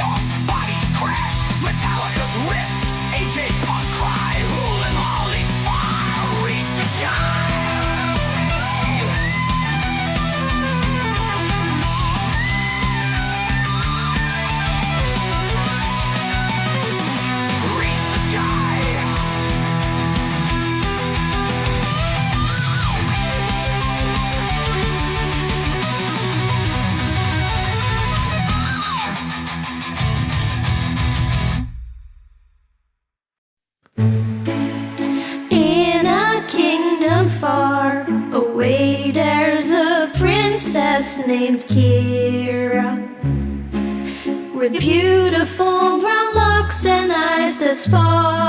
chaos, bodies crash, Metallica's riffs, AJ Punk cry, ruling all these fire, reach the sky. In a kingdom far away, there's a princess named Kira, with beautiful brown locks and eyes that sparkle.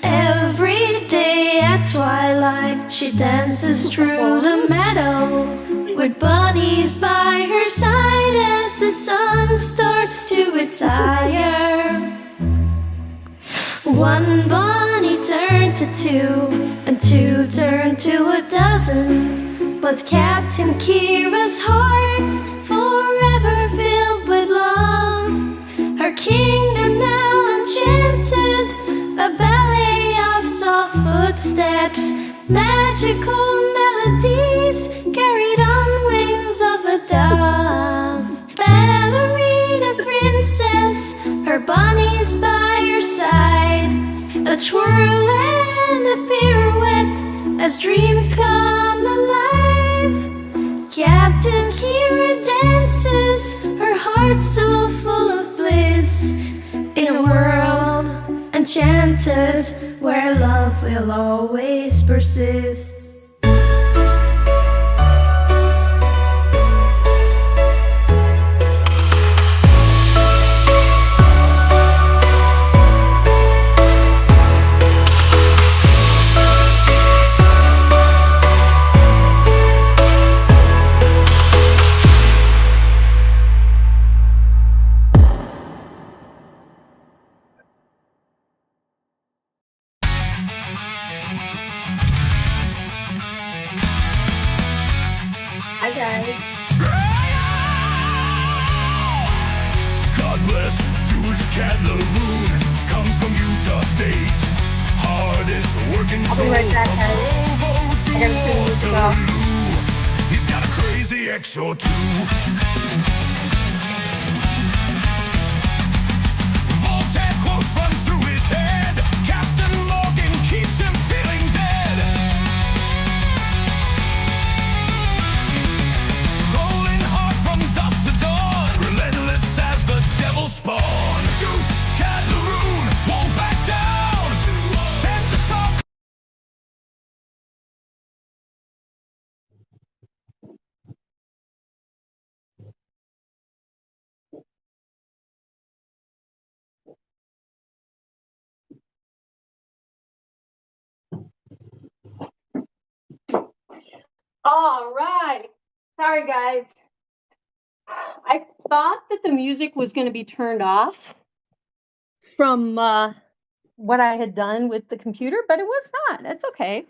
Every day at twilight, she dances through the meadow, with bunnies by her side as the sun starts to retire. One bunny turned to two, and two turned to a dozen, but Captain Kira's heart's forever filled with love. Her kingdom now enchanted, a ballet of soft footsteps, magical melodies carried on wings of a dove. Ballerina princess, her bunnies by your side, a twirl and a pirouette as dreams come alive. Captain Kira dances, her heart so full of bliss, in a world enchanted where love will always persist. Hi guys. God bless Jewish cat Laroon, comes from Utah State. Hardest working I'll be soul right back, from guys. Provo to I gotta clean this up. Waterloo. He's got a crazy ex or two. Voltaire quotes run through his head. Captain Morgan keeps him feeling dead. Trolling hard from dusk to dawn, relentless as the devil spawn. Juice Cat Laroon won't back down. Says the top. All right. Sorry, guys. I thought that the music was going to be turned off from what I had done with the computer, but it was not. It's okay.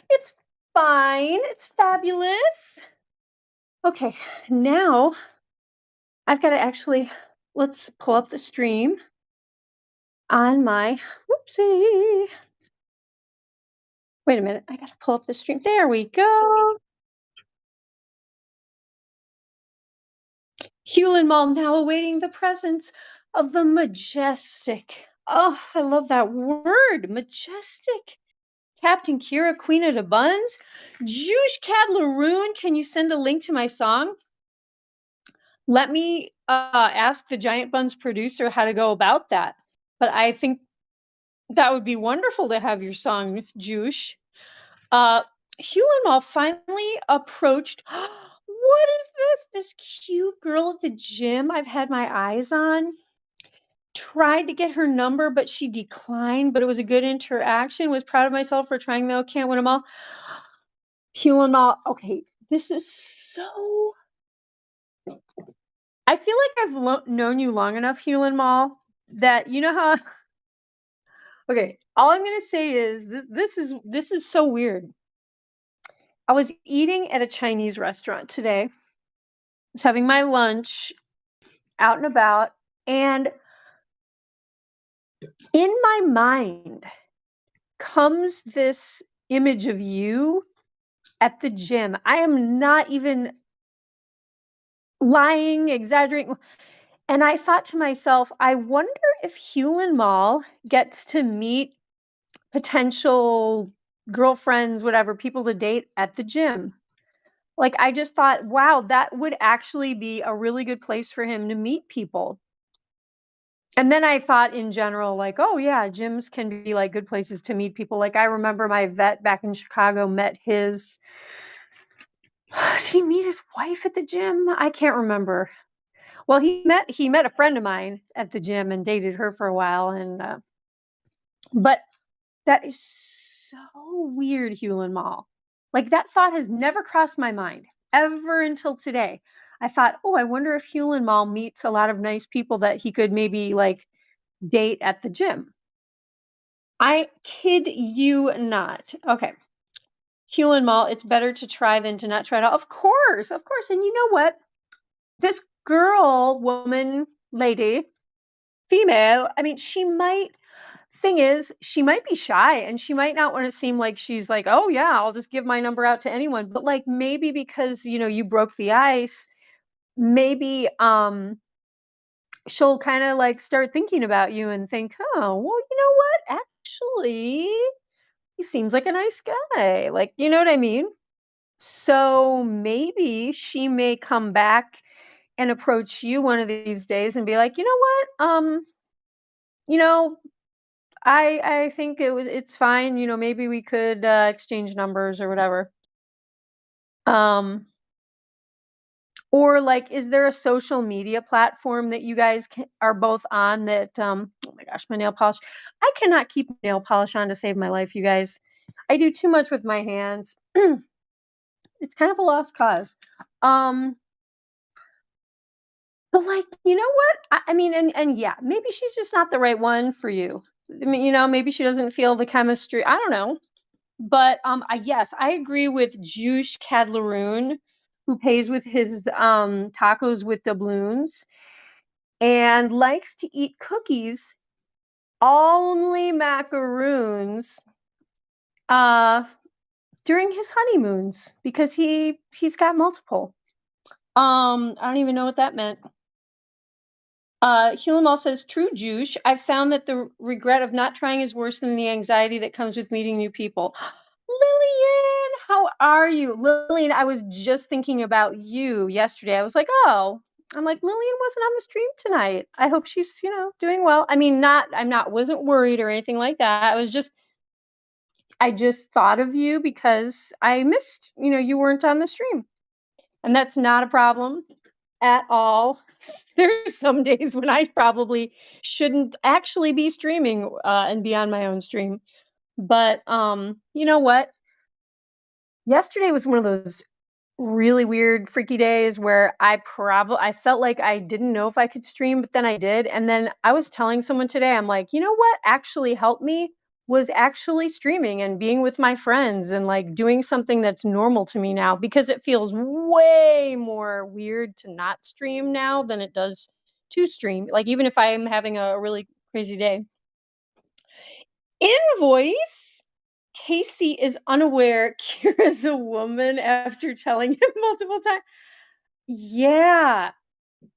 It's fine. It's fabulous. Okay, now I've got to actually, let's pull up the stream on my, whoopsie. Wait a minute. I got to pull up the stream. There we go. Hewlin Mall now awaiting the presence of the majestic. Oh, I love that word, majestic. Captain Kira, Queen of the Bunz. Juice Cat Laroon, can you send a link to my song? Let me ask the Giant Bunz producer how to go about that. But I think that would be wonderful to have your song, Juice. Hewlin Mall finally approached. What is this? This cute girl at the gym I've had my eyes on. Tried to get her number, but she declined, but it was a good interaction. Was proud of myself for trying, though. Can't win them all. Hewlin Mall. Okay, this is so... I feel like I've known you long enough, Hewlin Mall, that you know how... Okay, all I'm going to say is this is so weird. I was eating at a Chinese restaurant today, was having my lunch out and about, and in my mind comes this image of you at the gym. I am not even lying, exaggerating. And I thought to myself, I wonder if Hewlin Mall gets to meet potential girlfriends, whatever, people to date at the gym. Like, I just thought, wow, that would actually be a really good place for him to meet people. And then I thought in general, like, oh yeah, gyms can be like good places to meet people. Like, I remember my vet back in Chicago met his did he meet his wife at the gym? I can't remember. Well, he met a friend of mine at the gym and dated her for a while, and but that is so weird, Hewlin Mall. Like, that thought has never crossed my mind ever until today. I thought, oh, I wonder if Hewlin Mall meets a lot of nice people that he could maybe like date at the gym. I kid you not. Okay. Hewlin Mall, it's better to try than to not try at all. Of course, of course. And you know what? This girl, woman, lady, female, I mean, thing is, she might be shy and she might not want to seem like she's like, oh yeah, I'll just give my number out to anyone. But like maybe because you broke the ice, maybe she'll kind of like start thinking about you and think, oh, well, you know what? Actually, he seems like a nice guy. Like, you know what I mean? So maybe she may come back and approach you one of these days and be like, you know what? You know, I think it's fine. Maybe we could exchange numbers or whatever. Um, or like, is there a social media platform that you guys are both on that? Oh my gosh, my nail polish! I cannot keep nail polish on to save my life, you guys. I do too much with my hands. It's kind of a lost cause. Um, but like, you know what? I mean, and yeah, maybe she's just not the right one for you. I mean, maybe she doesn't feel the chemistry. I don't know. But yes, I agree with Juice Cadlaroon, who pays with his tacos with doubloons and likes to eat cookies, only macaroons, uh, during his honeymoons because he's got multiple. I don't even know what that meant. Hulamal says, true, Juice. I've found that the regret of not trying is worse than the anxiety that comes with meeting new people. Lillian, how are you? Lillian, I was just thinking about you yesterday. I was like, oh, I'm like, Lillian wasn't on the stream tonight. I hope she's, doing well. I mean, wasn't worried or anything like that. I just thought of you because I missed, you weren't on the stream. And that's not a problem at all. There's some days when I probably shouldn't actually be streaming and be on my own stream. But you know what? Yesterday was one of those really weird, freaky days where I felt like I didn't know if I could stream, but then I did. And then I was telling someone today, I'm like, you know what actually helped me was actually streaming and being with my friends and like doing something that's normal to me now because it feels way more weird to not stream now than it does to stream. Like, even if I'm having a really crazy day. Invoice. Casey is unaware Kira's a woman after telling him multiple times. Yeah.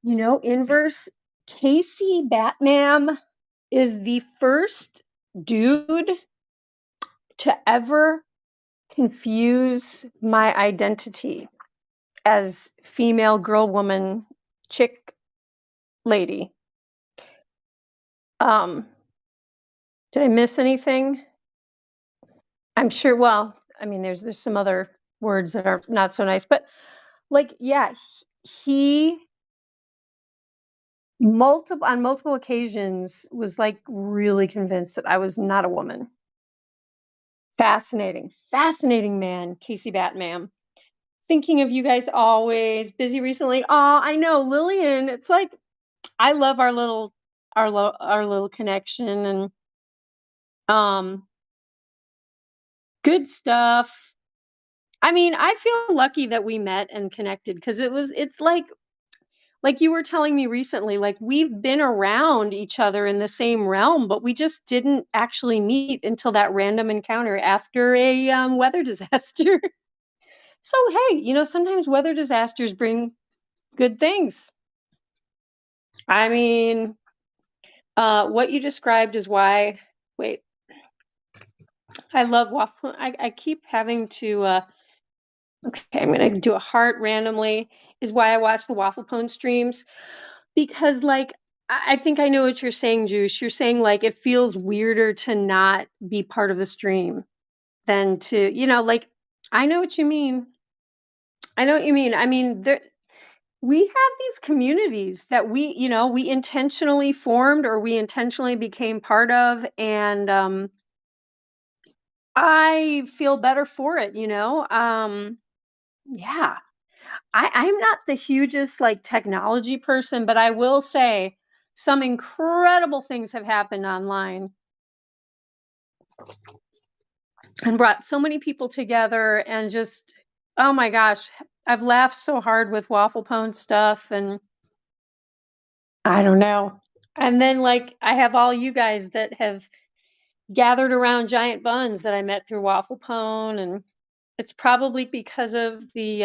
Inverse, Casey Batman is the first dude to ever confuse my identity as female, girl, woman, chick, lady. Did I miss anything? I'm sure. Well, I mean, there's some other words that are not so nice, but like, yeah, he on multiple occasions was like really convinced that I was not a woman. Fascinating man, Casey Batman. Thinking of you guys always. Busy recently. Oh, I know, Lillian. It's like I love our little connection and um good stuff. I mean, I feel lucky that we met and connected because it's like like you were telling me recently, like we've been around each other in the same realm, but we just didn't actually meet until that random encounter after a weather disaster. So hey, sometimes weather disasters bring good things. I mean, what you described is why. Wait, I love waffle. I keep having to. Okay, I'm gonna do a heart randomly. Is why I watch the waffle cone streams because, like, I think I know what you're saying, Juice. You're saying like it feels weirder to not be part of the stream than to, like. I know what you mean. I know what you mean. I mean, we have these communities that we intentionally formed or we intentionally became part of, and I feel better for it. Yeah. I'm not the hugest like technology person, but I will say some incredible things have happened online and brought so many people together, and just, oh my gosh, I've laughed so hard with waffle pone stuff, and I don't know. And then like I have all you guys that have gathered around giant buns that I met through waffle pone, and it's probably because of the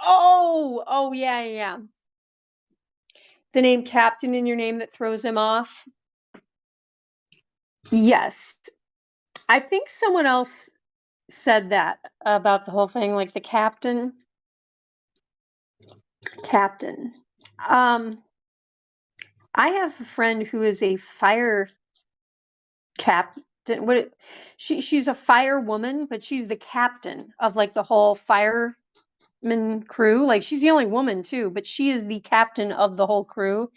oh yeah, yeah, yeah. The name Captain in your name that throws him off. Yes. I think someone else said that about the whole thing, like the captain. Um, I have a friend who is a fire captain. She's a fire woman, but she's the captain of like the whole fireman crew. Like she's the only woman too, but she is the captain of the whole crew.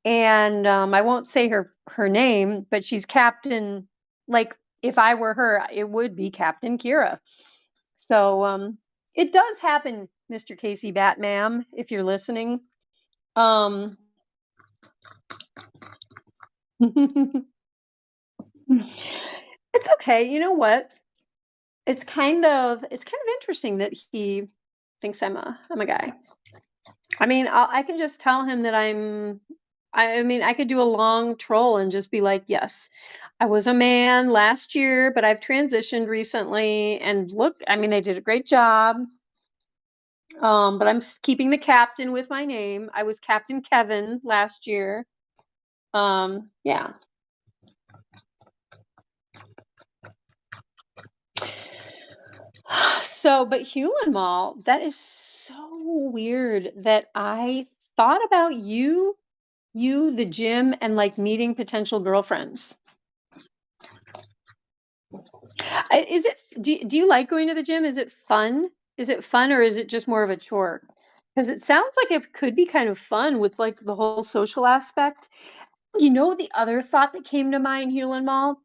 And I won't say her name, but she's captain. Like if I were her, it would be Captain Kira. So it does happen, Mr. Casey Batman, if you're listening. Um, it's okay. You know what? It's kind of interesting that he thinks I'm a guy. I mean, I can just tell him that I mean, I could do a long troll and just be like, yes, I was a man last year, but I've transitioned recently. And look, I mean, they did a great job. But I'm keeping the captain with my name. I was Captain Kevin last year. Yeah. So, but Hewlin Mall, that is so weird that I thought about the gym, and like meeting potential girlfriends. Is it? Do you like going to the gym? Is it fun? Is it fun, or is it just more of a chore? Because it sounds like it could be kind of fun with like the whole social aspect. The other thought that came to mind, Hewlin Mall,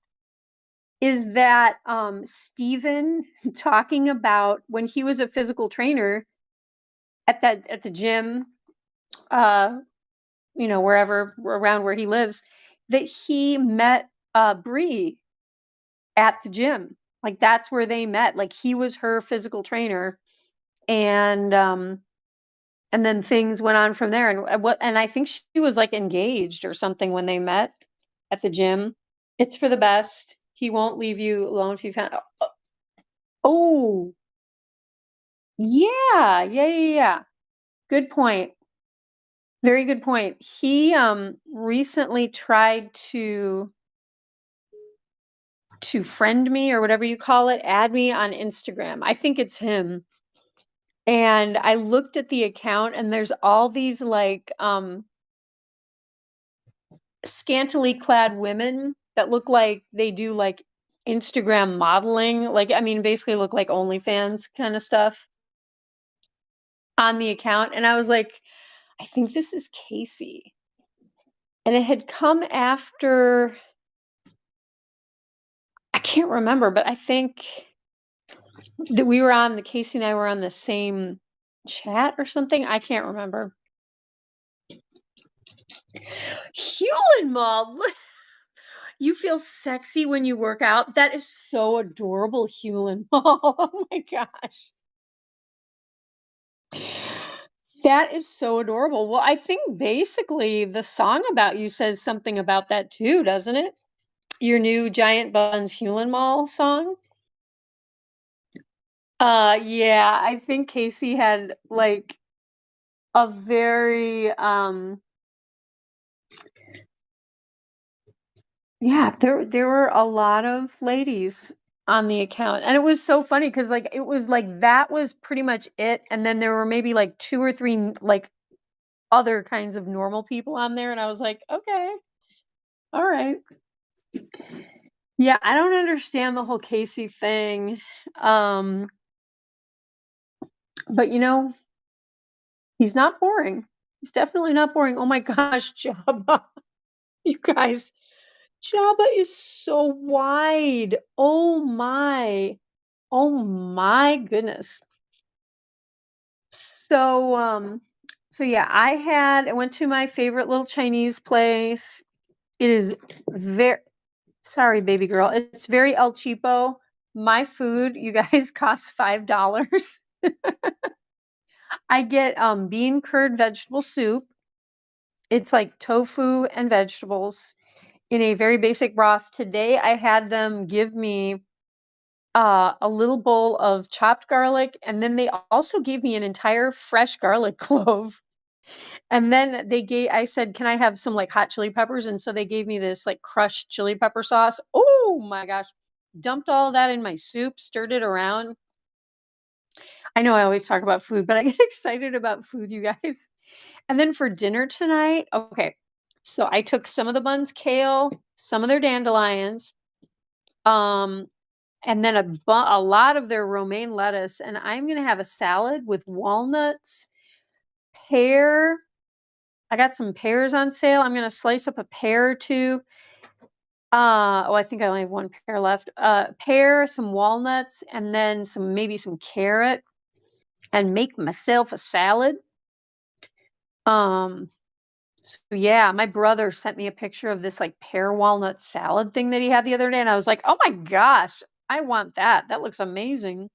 is that Steven talking about when he was a physical trainer at the gym, uh, wherever around where he lives, that he met Bree at the gym. Like that's where they met. Like he was her physical trainer, and then things went on from there. And I think she was like engaged or something when they met at the gym. It's for the best. He won't leave you alone if you found. Oh, yeah, yeah, yeah, yeah. Good point. Very good point. He recently tried to friend me, or whatever you call it, add me on Instagram. I think it's him. And I looked at the account, and there's all these like scantily clad women that look like they do like Instagram modeling. Like, I mean, basically look like OnlyFans kind of stuff on the account. And I was like, I think this is Casey. And it had come after, I can't remember, but I think that Casey and I were on the same chat or something. I can't remember. Hewlin Mall. You feel sexy when you work out. That is so adorable, Hewlin Mall. Oh my gosh. That is so adorable. Well, I think basically the song about you says something about that too, doesn't it? Your new Giant Buns Hewlin Mall song? Yeah, I think Casey had, like, a very, yeah, there were a lot of ladies on the account, and it was so funny because like, it was like that was pretty much it, and then there were maybe, like, 2 or 3, like, other kinds of normal people on there, and I was like, "Okay, alright." Yeah, I don't understand the whole Casey thing, um, but, he's not boring. He's definitely not boring. Oh my gosh, Jabba. You guys, Jabba is so wide. Oh my. Oh my goodness. So, yeah, I went to my favorite little Chinese place. It is very, sorry, baby girl. It's very El Cheapo. My food, you guys, costs $5. I get bean curd vegetable soup. It's like tofu and vegetables in a very basic broth. Today I had them give me a little bowl of chopped garlic, and then they also gave me an entire fresh garlic clove. And then I said, "Can I have some like hot chili peppers?" And so they gave me this like crushed chili pepper sauce. Oh my gosh. Dumped all of that in my soup, stirred it around. I know I always talk about food, but I get excited about food, you guys. And then for dinner tonight, okay. So I took some of the buns kale, some of their dandelions, um, and then a lot of their romaine lettuce, and I'm gonna have a salad with walnuts, pear. I got some pears on sale. I'm gonna slice up a pear or two. Oh, I think I only have one pear left. Pear, some walnuts, and then maybe some carrot, and make myself a salad. Um, so yeah, my brother sent me a picture of this like pear walnut salad thing that he had the other day, and I was like, "Oh my gosh, I want that. That looks amazing."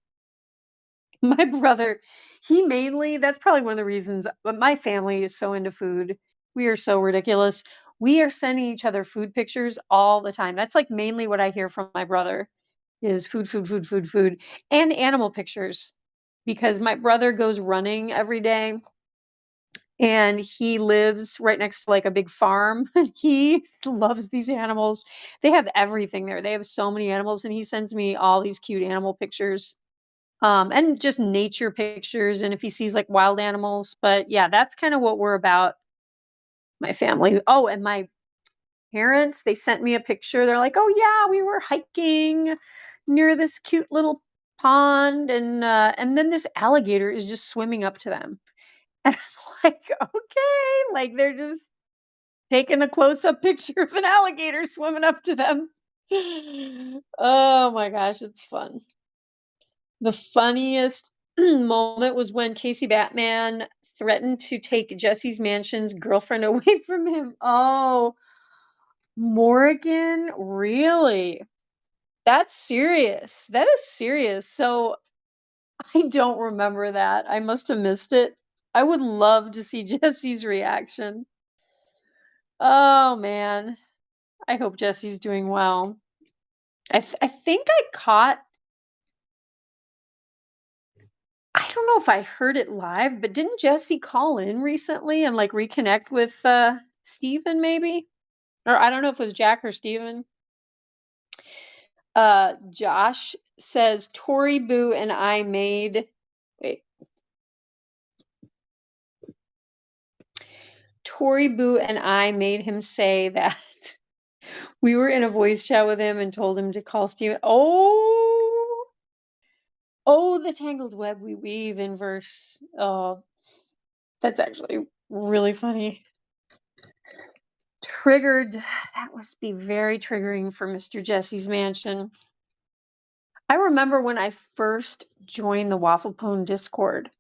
My brother, he mainly that's probably one of the reasons, but my family is so into food. We are so ridiculous. We are sending each other food pictures all the time. That's like mainly what I hear from my brother is food, food, food, food, food, and animal pictures because my brother goes running every day and he lives right next to like a big farm. He loves these animals. They have everything there. They have so many animals and he sends me all these cute animal pictures. And just nature pictures and if he sees like wild animals. But yeah, that's kind of what we're about, my family. Oh, and my parents, they sent me a picture. They're like, "Oh yeah, we were hiking near this cute little pond and then this alligator is just swimming up to them." And I'm like, "Okay." Like they're just taking a close-up picture of an alligator swimming up to them. Oh my gosh, it's fun. The funniest moment was when Casey Batman threatened to take Jesse's mansion's girlfriend away from him. Oh, Morgan? Really? That's serious. That is serious. So I don't remember that. I must have missed it. I would love to see Jesse's reaction. Oh man. I hope Jesse's doing well. I think I caught I don't know if I heard it live, but didn't Jesse call in recently and like reconnect with Steven maybe? Or I don't know if it was Jack or Steven. Josh says Tori Boo and I made wait. Tori Boo and I made him say that we were in a voice chat with him and told him to call Steven. Oh, oh, the tangled web we weave in verse. Oh, that's actually really funny. Triggered. That must be very triggering for Mr. Jesse's mansion. I remember when I first joined the Waffle Cone Discord,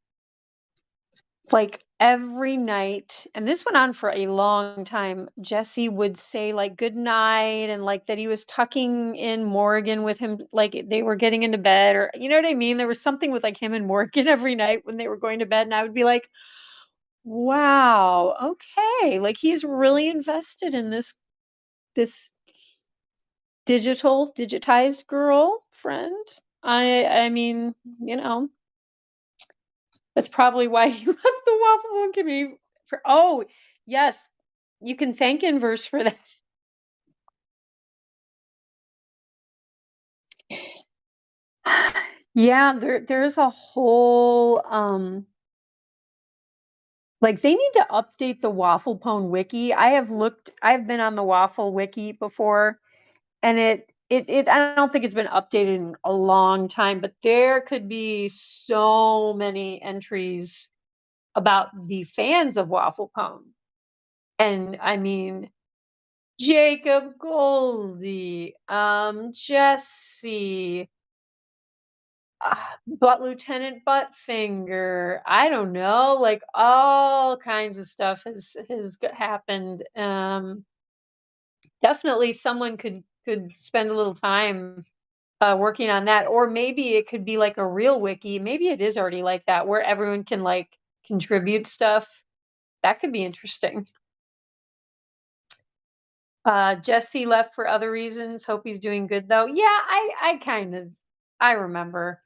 like every night, and this went on for a long time, Jesse would say like good night and like that he was tucking in Morgan with him, like they were getting into bed, or you know what I mean? There was something with like him and Morgan every night when they were going to bed, and I would be like, Wow, okay, like, he's really invested in this digitized girlfriend. I mean, you know, that's probably why he left the Waffle One community for oh, yes, you can thank Inverse for that. Yeah, there's a whole, like, they need to update the Waffle Pone wiki. I've been on the Waffle wiki before, and it I don't think it's been updated in a long time, but there could be so many entries about the fans of Waffle Pone. And I mean, Jacob Goldie, Jesse, but Lieutenant Buttfinger, I don't know, like all kinds of stuff happened. Definitely someone could spend a little time working on that, or maybe it could be like a real wiki. Maybe it is already like that, where everyone can like contribute stuff. That could be interesting. Jesse left for other reasons. Hope he's doing good though. Yeah, I remember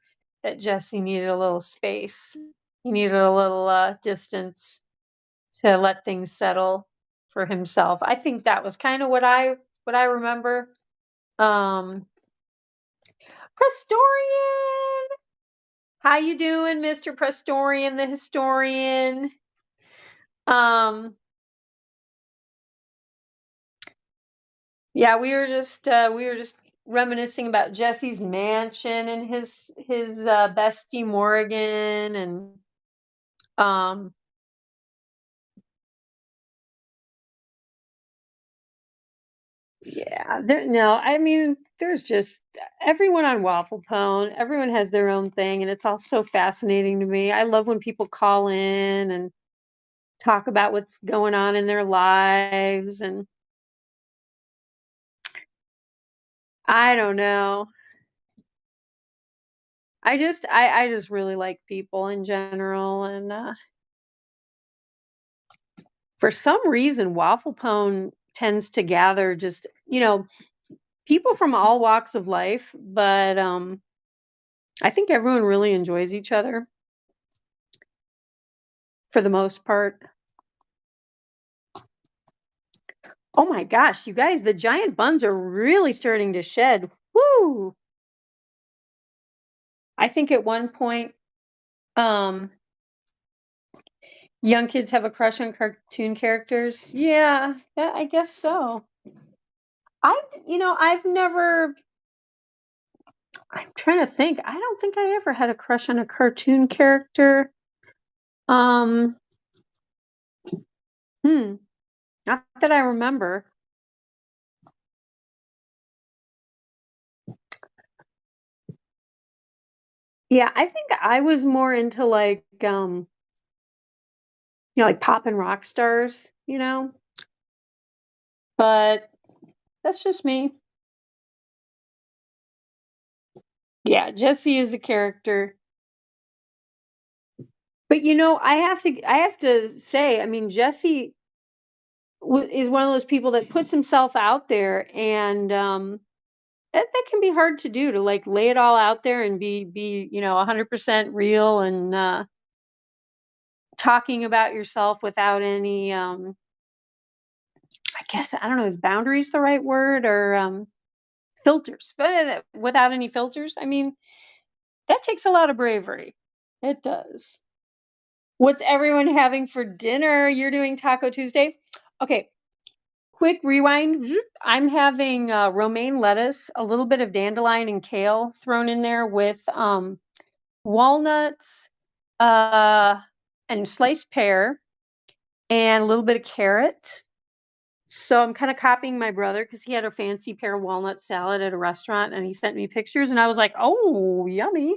that Jesse needed a little space. He needed a little distance to let things settle for himself. I think that was kind of what I remember. Um Prestorian, how you doing, Mr. Prestorian the historian? Um Yeah, we were just reminiscing about Jesse's mansion and his bestie Morgan and um yeah, no, I mean there's just everyone on Waffle Pone, everyone has their own thing and it's all so fascinating to me. I love when people call in and talk about what's going on in their lives and I don't know. I just really like people in general and for some reason, Waffle Pone tends to gather just, people from all walks of life, but I think everyone really enjoys each other for the most part. Oh my gosh, you guys, the giant buns are really starting to shed. Woo! I think at one point, um, young kids have a crush on cartoon characters. Yeah, I guess so. I've never. I'm trying to think. I don't think I ever had a crush on a cartoon character. Um, hmm. Not that I remember. Yeah, I think I was more into like, like pop and rock stars, but that's just me. Yeah, Jesse is a character. But I have to say, I mean, Jesse is one of those people that puts himself out there and that can be hard to do to like lay it all out there and be 100% real and talking about yourself without any I guess I don't know, is boundaries the right word or filters? But without any filters, I mean, that takes a lot of bravery. It does. What's everyone having for dinner? You're doing Taco Tuesday? Okay, quick rewind. Zoop. I'm having romaine lettuce, a little bit of dandelion and kale thrown in there with walnuts and sliced pear and a little bit of carrot. So I'm kind of copying my brother because he had a fancy pear walnut salad at a restaurant and he sent me pictures and I was like, oh, yummy.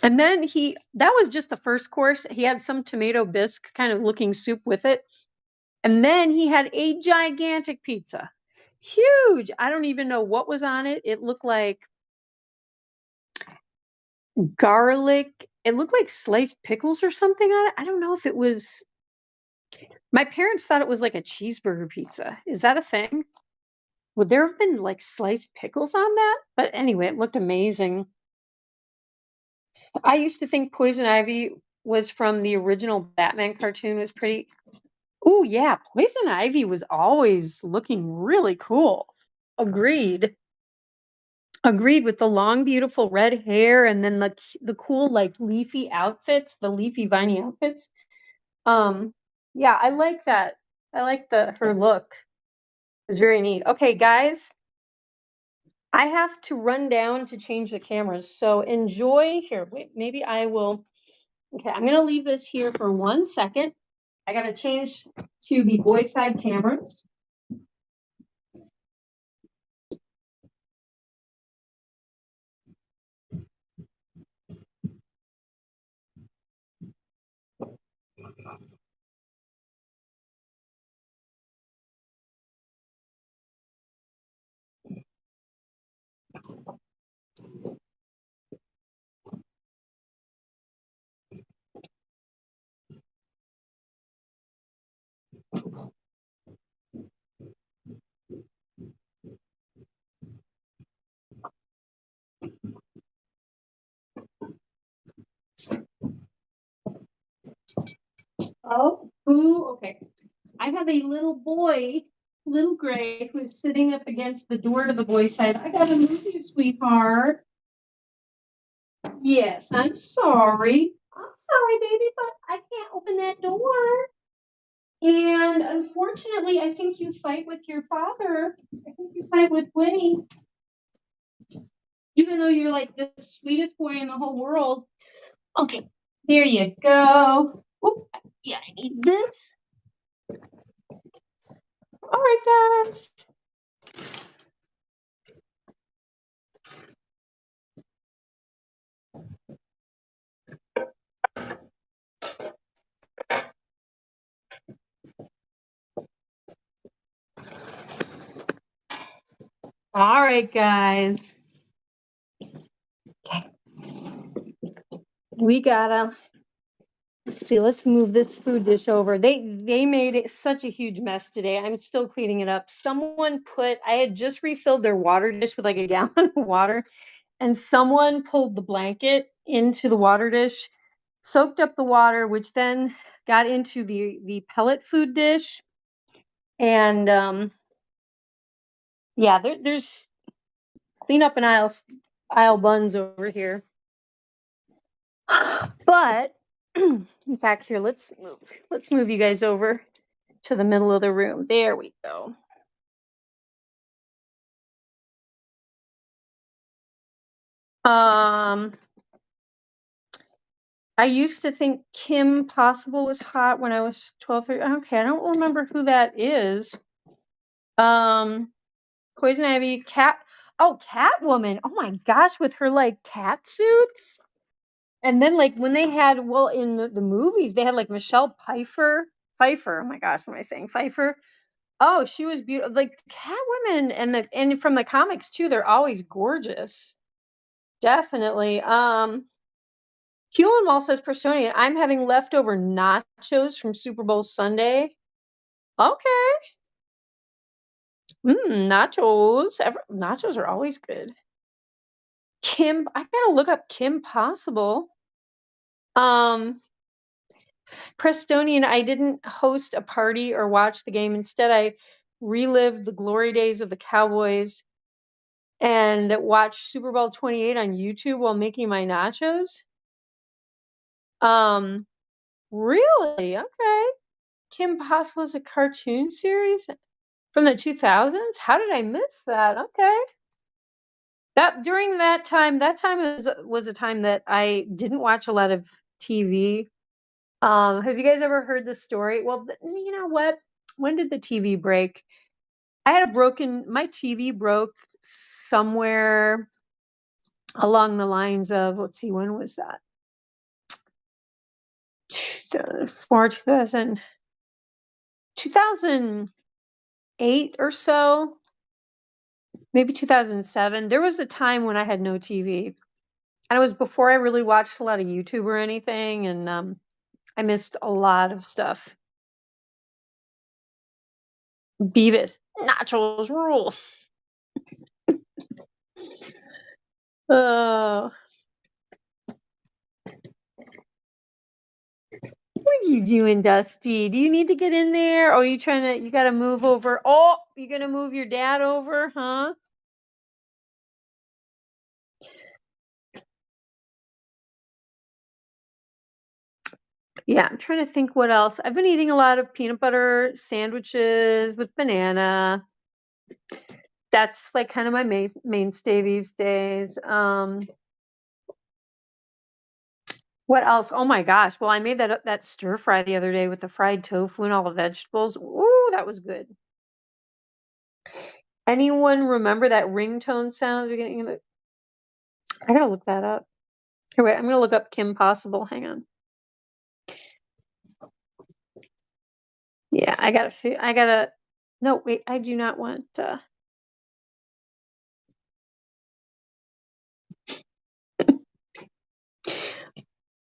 And then that was just the first course. He had some tomato bisque kind of looking soup with it. And then he had a gigantic pizza. Huge. I don't even know what was on it. It looked like garlic it looked like sliced pickles or something on it. I don't know if it was. My parents thought it was like a cheeseburger pizza. Is that a thing? Would there have been like sliced pickles on that? But anyway, it looked amazing. I used to think Poison Ivy was from the original Batman cartoon. It was pretty. Oh yeah, Poison Ivy was always looking really cool. Agreed. Agreed with the long, beautiful red hair, and then the cool like leafy outfits, the leafy viney outfits. Um, yeah, I like that. I like the her look. It's very neat. Okay, guys, I have to run down to change the cameras. So enjoy here. Wait, maybe I will. Okay, I'm gonna leave this here for 1 second. I gotta change to the boy side cameras. Oh, ooh, okay. I have a little boy, little Gray, who's sitting up against the door to the boys' side. I gotta move you, sweetheart. Yes, I'm sorry. I'm sorry, baby, but I can't open that door. And unfortunately, I think you fight with your father. I think you fight with Gwynnie. Even though you're like the sweetest boy in the whole world. Okay, there you go. Oop, yeah, I need this. All right, guys. All right, guys. Okay. We gotta let's see, let's move this food dish over. They made it such a huge mess today. I'm still cleaning it up. Someone put I had just refilled their water dish with like a gallon of water, and someone pulled the blanket into the water dish, soaked up the water, which then got into the pellet food dish. And yeah, there's clean up an aisle buns over here. But in fact, here let's move you guys over to the middle of the room. There we go. Um, I used to think Kim Possible was hot when I was 12. Okay, I don't remember who that is. Poison Ivy, Catwoman. Oh my gosh, with her like cat suits. And then like when they had in the movies, they had like Michelle Pfeiffer. Oh my gosh, what am I saying? Pfeiffer. Oh, she was beautiful. Like Catwomen and from the comics too, they're always gorgeous. Definitely. Keelan Wall says Prestonian, I'm having leftover nachos from Super Bowl Sunday. Okay. Nachos. Nachos are always good. Kim, I gotta look up Kim Possible. Prestonian, I didn't host a party or watch the game. Instead, I relived the glory days of the Cowboys and watched Super Bowl 28 on YouTube while making my nachos. Really? Okay. Kim Possible is a cartoon series from the 2000s? How did I miss that? Okay. During that time was a time that I didn't watch a lot of TV. Have you guys ever heard the story? Well, you know what? When did the TV break? My TV broke somewhere along the lines of, let's see, when was that? 2008 or so, maybe 2007. There was a time when I had no TV. And it was before I really watched a lot of YouTube or anything, and, I missed a lot of stuff. Beavis, nachos rule. Oh, what are you doing, Dusty? Do you need to get in there? Or are you trying to you gotta move over? Oh, you gonna move your dad over, huh? Yeah, I'm trying to think what else. I've been eating a lot of peanut butter sandwiches with banana. That's like kind of my mainstay these days. What else? Oh my gosh. Well, I made that stir fry the other day with the fried tofu and all the vegetables. Ooh, that was good. Anyone remember that ringtone sound at the beginning of it? I gotta look that up. Here, wait, I'm gonna look up Kim Possible. Hang on. Yeah, I gotta no, wait, I do not want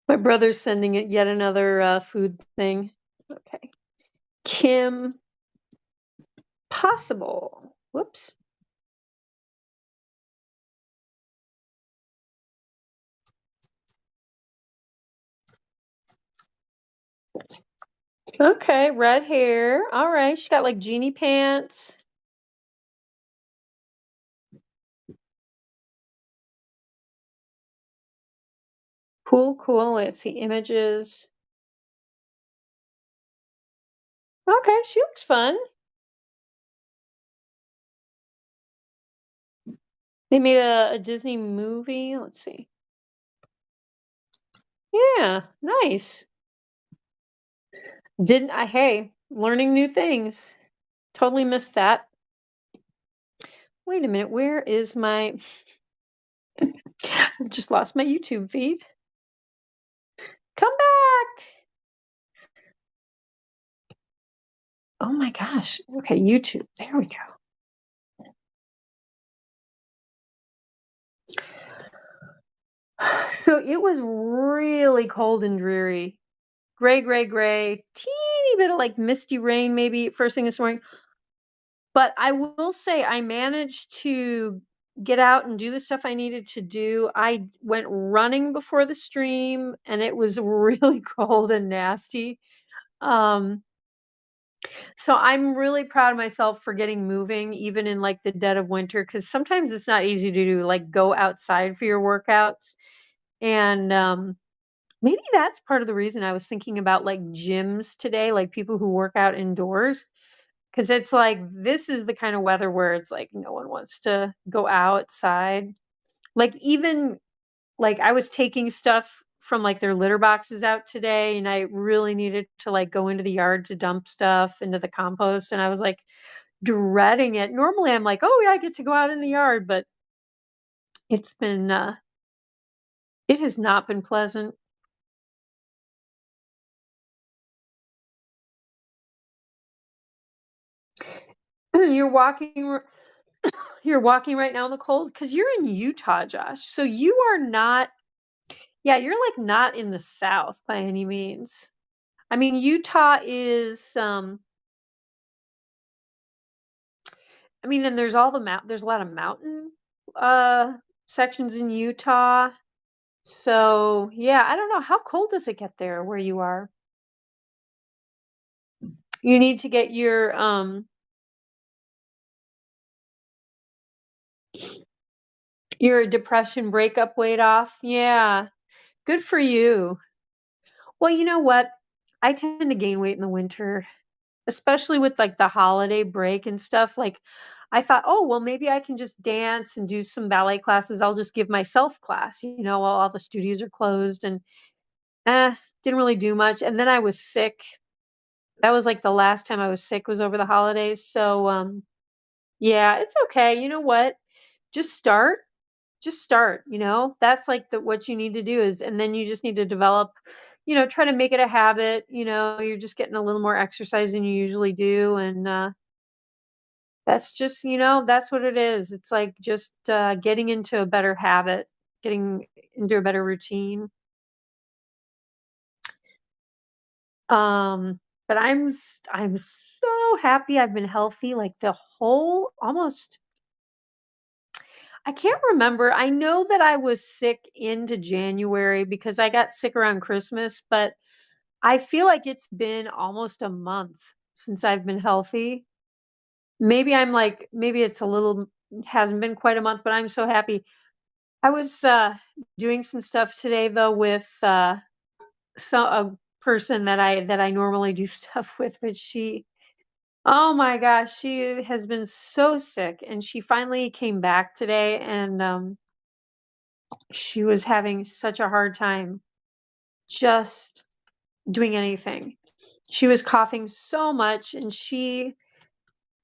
my brother's sending it yet another food thing. Okay. Kim Possible. Whoops. Okay, red hair. All right. She got like genie pants. Cool, cool. Let's see images. Okay, she looks fun. They made a Disney movie. Let's see. Yeah, nice. Didn't I? Hey, learning new things. Totally missed that. Wait a minute. Where is my? I've just lost my YouTube feed. Come back. Oh my gosh. Okay, YouTube. There we go. So it was really cold and dreary. Gray, gray, gray. Teeny bit of like misty rain maybe first thing this morning. But I will say I managed to get out and do the stuff I needed to do. I went running before the stream and it was really cold and nasty. Um, so I'm really proud of myself for getting moving even in like the dead of winter because sometimes it's not easy to do like go outside for your workouts. And maybe that's part of the reason I was thinking about like gyms today, like people who work out indoors. Cause it's like, this is the kind of weather where it's like no one wants to go outside. Like even like I was taking stuff from like their litter boxes out today and I really needed to like go into the yard to dump stuff into the compost. And I was like dreading it. Normally I'm like, oh yeah, I get to go out in the yard, but it's been it has not been pleasant. You're you're walking right now in the cold because you're in Utah, Josh. So you are not, yeah, you're like not in the South by any means. I mean, Utah is, I mean, and there's all there's a lot of mountain uh sections in Utah. So yeah, I don't know. How cold does it get there where you are? You need to get your depression breakup weight off. Yeah. Good for you. Well, you know what? I tend to gain weight in the winter. Especially with, like, the holiday break and stuff, like, I thought, "Oh, well, maybe I can just dance and do some ballet classes. I'll just give myself class, while all the studios are closed," and, didn't really do much, and then I was sick. That was, like, the last time I was sick was over the holidays, so, yeah, it's okay. You know what? Just start. Just start, That's, like, what you need to do is and then you just need to develop try to make it a habit, you're just getting a little more exercise than you usually do, and, that's just that's what it is. It's like just, getting into a better habit. getting into a better routine. But I'm so happy I've been healthy, like, the whole almost I can't remember. I know that I was sick into January because I got sick around Christmas, but I feel like it's been almost a month since I've been healthy. Maybe it's a little hasn't been quite a month, but I'm so happy. I was doing some stuff today though with a person that I normally do stuff with, but oh my gosh, she has been so sick and she finally came back today and she was having such a hard time just doing anything. She was coughing so much and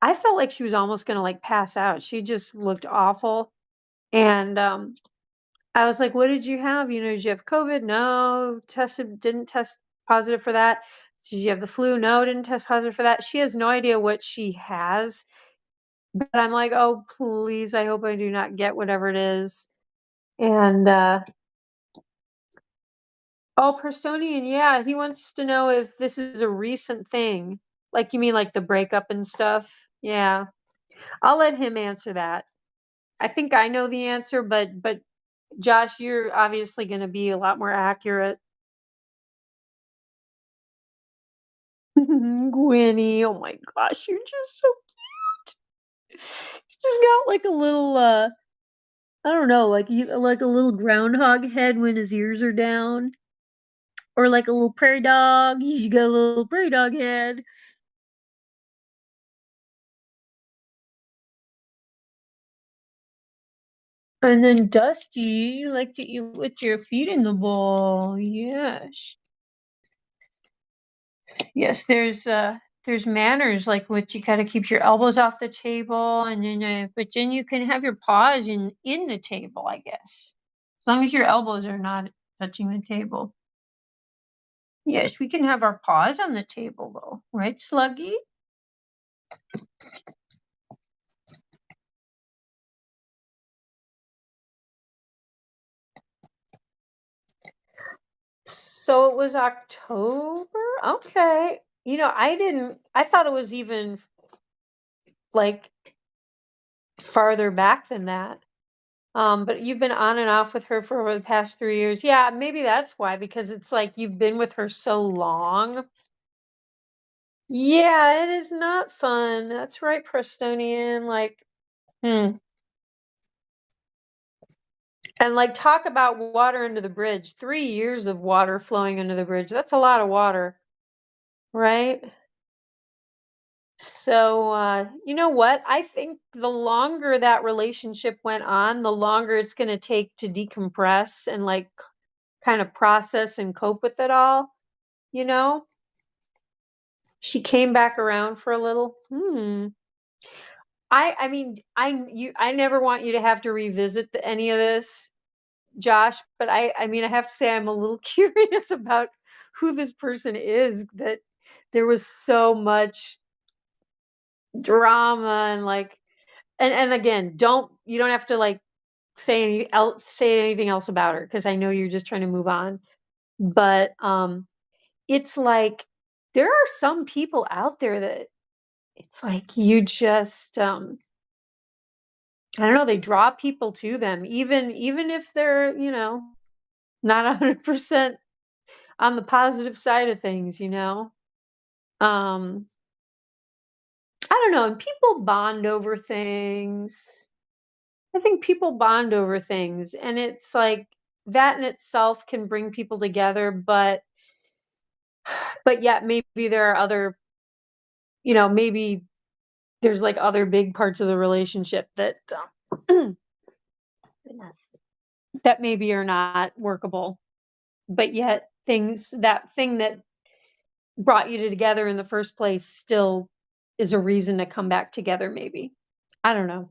I felt like she was almost going to like pass out. She just looked awful. And I was like, "What did you have? Did you have COVID? No, didn't test positive for that. Did you have the flu? No, didn't test positive for that." She has no idea what she has. But I'm like, "Oh, please, I hope I do not get whatever it is." And oh, Prestonian, yeah, he wants to know if this is a recent thing. Like, you mean like the breakup and stuff? Yeah. I'll let him answer that. I think I know the answer, but Josh, you're obviously going to be a lot more accurate. Gwynnie, oh my gosh, you're just so she's got like a little I don't know, like a little groundhog head when his ears are down, or like a little prairie dog. He's got a little prairie dog head. And then Dusty, you like to eat with your feet in the bowl. Yes. Yes, there's manners like which you gotta keep your elbows off the table and then but then you can have your paws in the table, I guess. As long as your elbows are not touching the table. Yes, we can have our paws on the table though, right, Sluggy? So it was October? Okay. I thought it was even like farther back than that. But you've been on and off with her for over the past 3 years. Yeah, maybe that's why, because it's like you've been with her so long. Yeah, it is not fun. That's right, Prestonian. Like, hmm. And like talk about water under the bridge. 3 years of water flowing under the bridge. That's a lot of water, right? So you know what? I think the longer that relationship went on, the longer it's gonna take to decompress and like kind of process and cope with it all, you know? She came back around for a little. I mean, I never want you to have to revisit any of this, Josh, but I mean, I have to say I'm a little curious about who this person is that there was so much drama and like and again, you don't have to like say anything else about her because I know you're just trying to move on. But it's like there are some people out there that it's like you just I don't know, they draw people to them even if they're, not 100% on the positive side of things, you know? Um, I don't know, and people bond over things. I think people bond over things, and it's like that in itself can bring people together, but yet maybe there are other, maybe there's like other big parts of the relationship that goodness, that maybe are not workable, but yet that thing that brought you together in the first place still is a reason to come back together maybe. I don't know.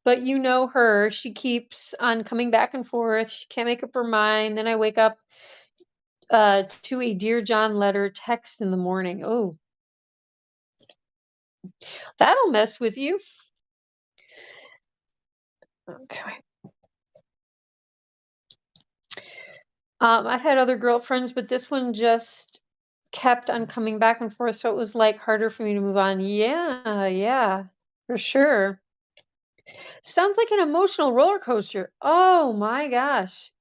But you know her, she keeps on coming back and forth. She can't make up her mind. Then I wake up to a Dear John letter text in the morning. Oh, that'll mess with you. Okay. I've had other girlfriends, but this one just kept on coming back and forth, so it was, like, harder for me to move on. Yeah, yeah, for sure. Sounds like an emotional roller coaster. Oh my gosh.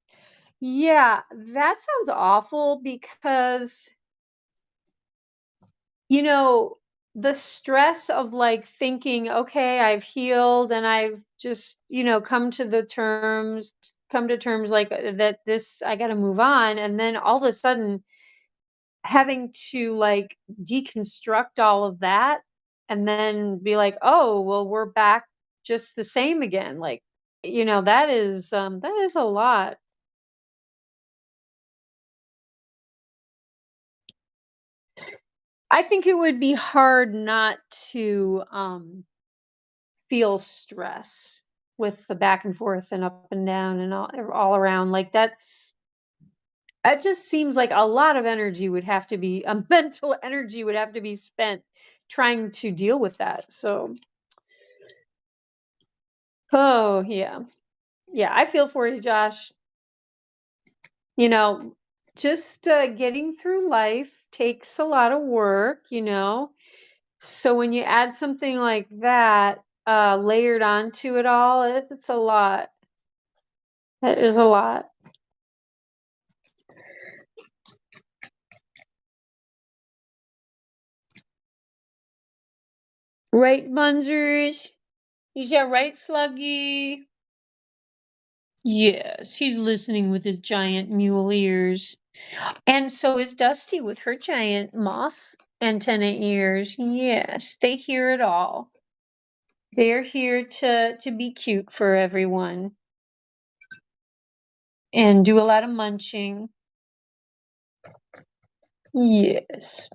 Yeah, that sounds awful because, you know, the stress of, like, thinking, "Okay, I've healed and I've just, come to terms, like, that this I gotta move on," and then all of a sudden having to, like, deconstruct all of that and then be like, "Oh, well, we're back just the same again." Like, that is a lot. I think it would be hard not to, feel stress with the back and forth and up and down and all around. Like, that just seems like a lot of energy would have to be mental energy would have to be spent trying to deal with that. So, oh, yeah. Yeah, I feel for you, Josh. You know, just getting through life takes a lot of work, So when you add something like that layered onto it all, it's a lot. It is a lot. Right, Bunzers? Is that right, Sluggy? Yes, he's listening with his giant mule ears. And so is Dusty with her giant moth antenna ears. Yes, they hear it all. They're here to be cute for everyone and do a lot of munching. Yes.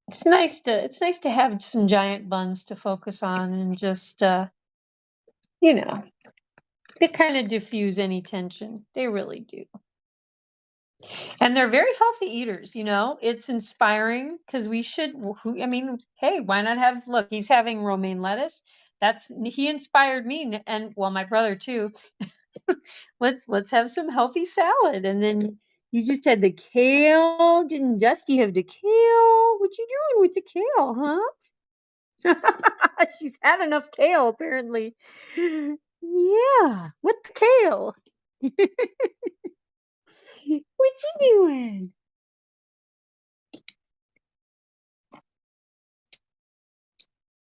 It's nice to have some giant buns to focus on and just you know, they kind of diffuse any tension. They really do. And they're very healthy eaters, It's inspiring because we should I mean, hey, why not have look, he's having romaine lettuce. He inspired me and well, my brother too. Let's have some healthy salad. And then you just had the kale. Didn't Dusty have the kale? What you doing with the kale, huh? She's had enough kale, apparently. Yeah, what the kale? What you doing?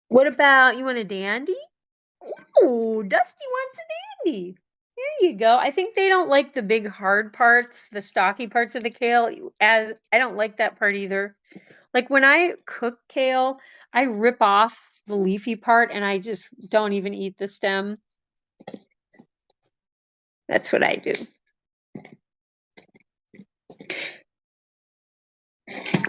What about you want a dandy? Oh, Dusty wants a dandy. There you go. I think they don't like the big hard parts, the stocky parts of the kale. As I don't like that part either. Like when I cook kale, I rip off the leafy part and I just don't even eat the stem. That's what I do.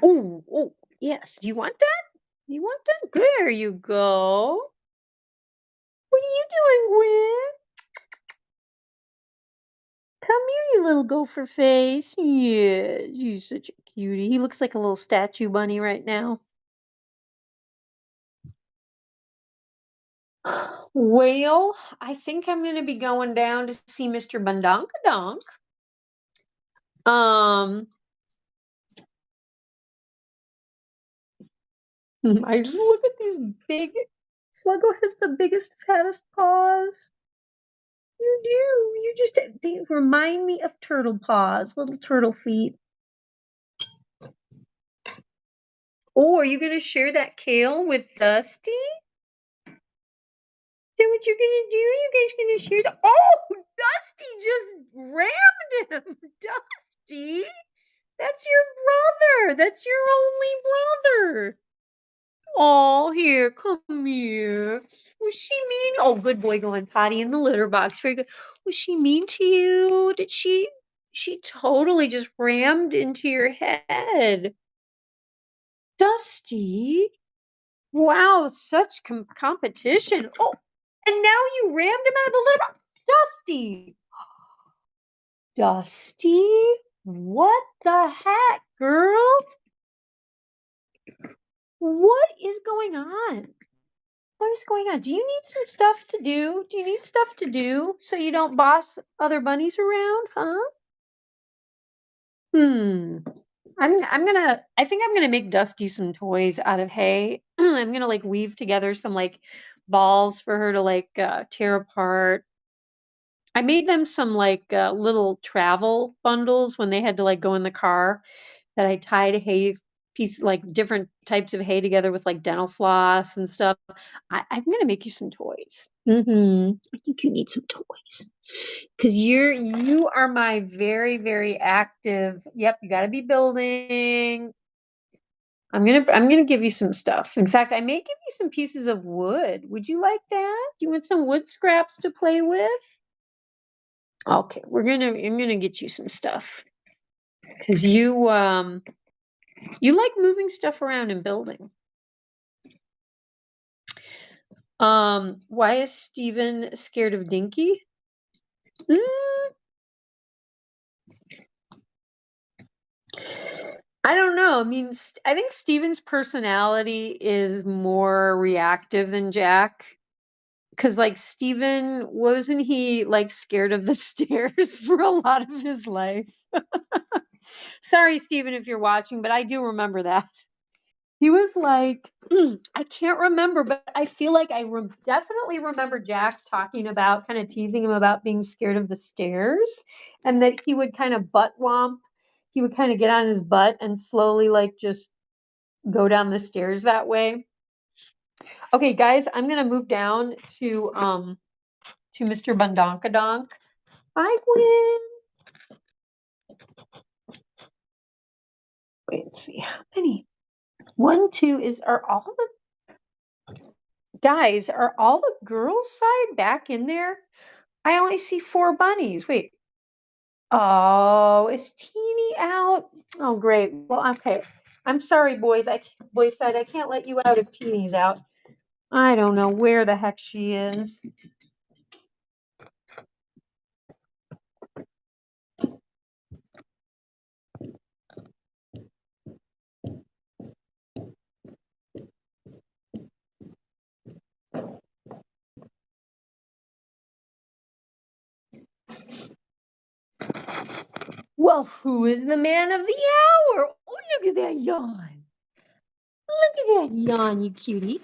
Oh, oh, yes. Do you want that? You want that? There you go. What are you doing, Gwen? Come here, you little gopher face. Yeah, you're such a cutie. He looks like a little statue bunny right now. Well, I think I'm gonna be going down to see Mr. Bundonkadonk. Um, I just look at these big. Sluggo has the biggest, fattest paws. You do. You just they remind me of turtle paws, little turtle feet. Oh, are you gonna share that kale with Dusty? Is that what you're gonna do? You guys gonna share the Oh, Dusty just rammed him. Dusty, that's your brother. That's your only brother. Oh, here, come here. Was she mean? Oh, good boy, going potty in the litter box. Very good. Was she mean to you? Did she? She totally just rammed into your head. Dusty. Wow, such competition. Oh, and now you rammed him out of the litter box. Dusty. Dusty? What the heck, girl? What is going on? What is going on? Do you need some stuff to do? Do you need stuff to do so you don't boss other bunnies around, huh? Hmm. I think I'm gonna make Dusty some toys out of hay. I'm gonna like weave together some like balls for her to like tear apart. I made them some like little travel bundles when they had to like go in the car that I tied hay piece like different types of hay together with like dental floss and stuff. I'm gonna make you some toys. I think you need some toys because you are my very very active. Yep, you got to be building. I'm gonna give you some stuff. In fact, I may give you some pieces of wood. Would you like that? Do you want some wood scraps to play with? Okay, I'm gonna get you some stuff because you like moving stuff around and building. Why is Steven scared of Dinky? Mm, I don't know. I mean, I think Steven's personality is more reactive than Jack. Cause like Steven, wasn't he like scared of the stairs for a lot of his life? Sorry, Steven, if you're watching, but I do remember that. He was like, I can't remember, but I feel like definitely remember Jack talking about kind of teasing him about being scared of the stairs and that he would kind of butt womp. He would kind of get on his butt and slowly like just go down the stairs that way. Okay, guys, I'm gonna move down to Mr. Bundonkadonk. Hi, Gwen. Wait and see how many. One, two is are all the guys, are all the girls' side back in there? I only see 4 bunnies. Wait. Oh, is Teeny out? Oh, great. Well, okay. I'm sorry, boys. Boys side, I can't let you out if Teeny's out. I don't know where the heck she is. Well, who is the man of the hour? Oh, look at that yawn. Look at that yawn, you cutie.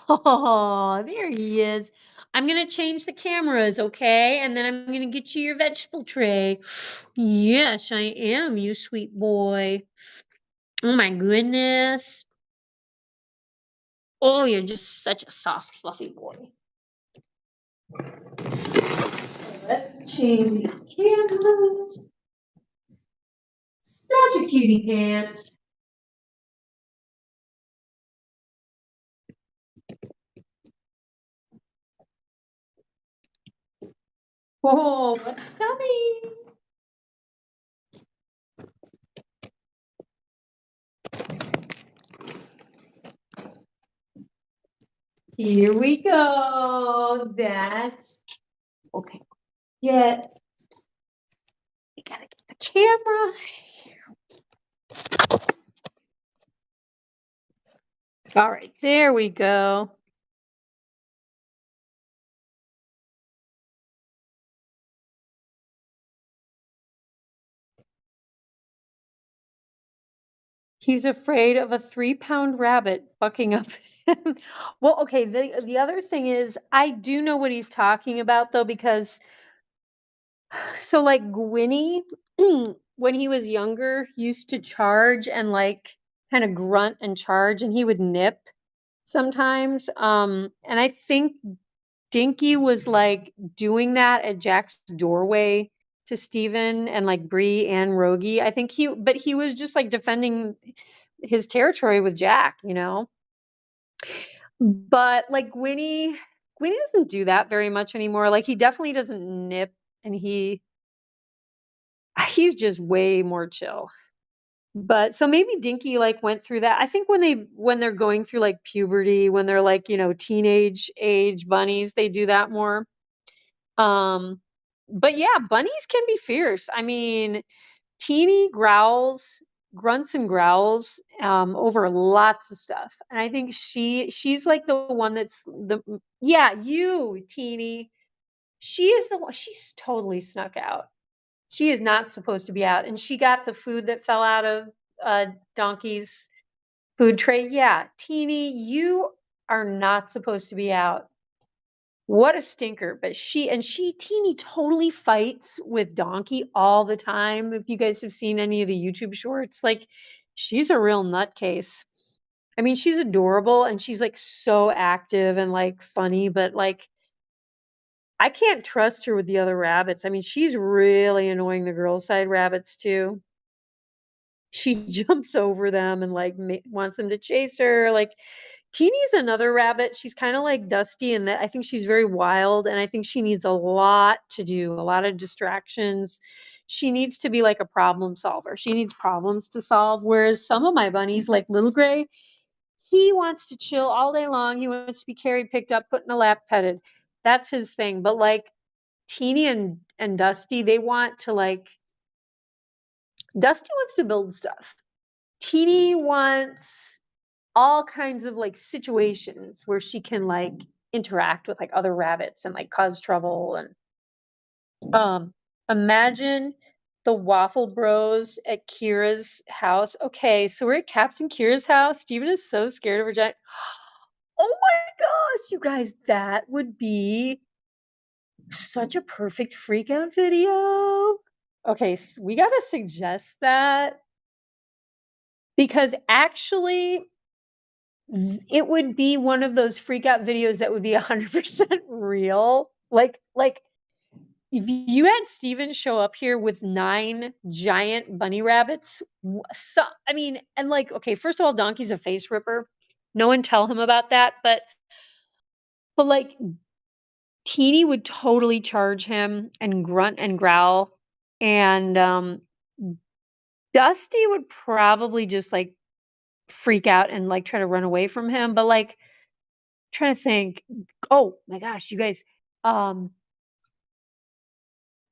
Oh, there he is. I'm gonna change the cameras, okay? And then I'm gonna get you your vegetable tray. Yes, I am, you sweet boy. Oh my goodness. Oh, you're just such a soft, fluffy boy. Let's change these cameras. Such a cutie pants. Oh, what's coming? Here we go. That's okay. Get. We gotta get the camera. All right, there we go. He's afraid of a 3-pound rabbit fucking up him. Well, okay, the other thing is I do know what he's talking about though, because so like Gwynnie, when he was younger, used to charge and like kind of grunt and charge and he would nip sometimes. And I think Dinky was like doing that at Jack's doorway to Steven and like Bree and Rogie. I think but he was just like defending his territory with Jack, you know? But like Gwynnie doesn't do that very much anymore. Like he definitely doesn't nip and he's just way more chill. But so maybe Dinky like went through that. I think when they're going through like puberty, when they're like, you know, teenage age bunnies, they do that more. But yeah, bunnies can be fierce. I mean, Teeny growls grunts and growls over lots of stuff. And I think she's like the one that's the yeah, you, teeny. She is the one she's totally snuck out. She is not supposed to be out. And she got the food that fell out of Donkey's food tray. Yeah, teeny, you are not supposed to be out. What a stinker, but she teeny totally fights with Donkey all the time. If you guys have seen any of the YouTube shorts, like she's a real nutcase. I mean, she's adorable and she's like so active and like funny, but like I can't trust her with the other rabbits. I mean, she's really annoying the girl side rabbits too. She jumps over them and like wants them to chase her. Like Teeny's another rabbit. She's kind of like Dusty, and that I think she's very wild, and I think she needs a lot to do, a lot of distractions. She needs to be like a problem solver. She needs problems to solve. Whereas some of my bunnies, like Little Gray, he wants to chill all day long. He wants to be carried, picked up, put in a lap, petted. That's his thing. But like Teeny and Dusty, they want to like Dusty wants to build stuff. Teeny wants all kinds of like situations where she can like interact with like other rabbits and like cause trouble and imagine the waffle bros at Kira's house. Okay, so we're at Captain Kira's house. Steven is so scared of her giant. Oh my gosh, you guys, that would be such a perfect freak out video. Okay, we gotta suggest that because actually it would be one of those freak out videos that would be 100% real. Like if you had Steven show up here with 9 giant bunny rabbits, so I mean, and like, okay, first of all, Donkey's a face ripper. No one tell him about that, but like Teeny would totally charge him and grunt and growl, and Dusty would probably just like freak out and like try to run away from him. But like trying to think, oh my gosh, you guys, um,